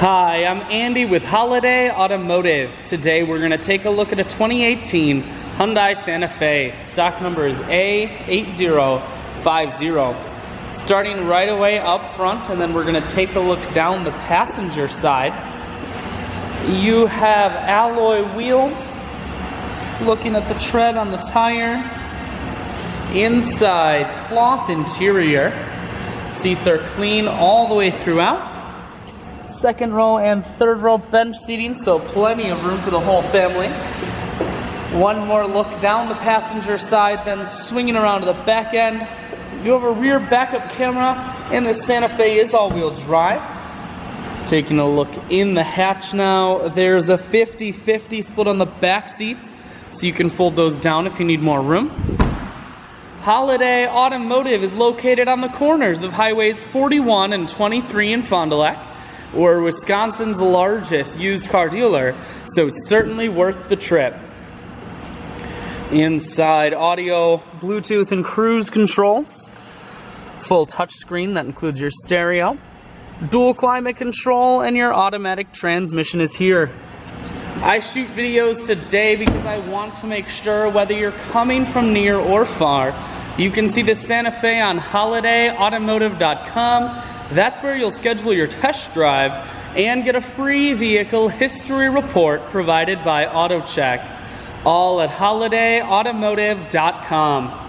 Hi, I'm Andy with Holiday Automotive. Today we're going to take a look at a 2018 Hyundai Santa Fe. Stock number is A8050. Starting right away up front, and then we're going to take a look down the passenger side. You have alloy wheels. Looking at the tread on the tires. Inside, cloth interior. Seats are clean all the way throughout. Second row and third row bench seating, so plenty of room for the whole family. One more look down the passenger side, then swinging around to the back end. You have a rear backup camera, and the Santa Fe is all-wheel drive. Taking a look in the hatch now, there's a 50-50 split on the back seats, so you can fold those down if you need more room. Holiday Automotive is located on the corners of Highways 41 and 23 in Fond du Lac. We're Wisconsin's largest used car dealer, so it's certainly worth the trip. Inside, audio, Bluetooth, and cruise controls. Full touchscreen that includes your stereo. Dual climate control, and your automatic transmission is here. I shoot videos today because I want to make sure whether you're coming from near or far, you can see the Santa Fe on holidayautomotive.com. That's where you'll schedule your test drive and get a free vehicle history report provided by AutoCheck. All at holidayautomotive.com.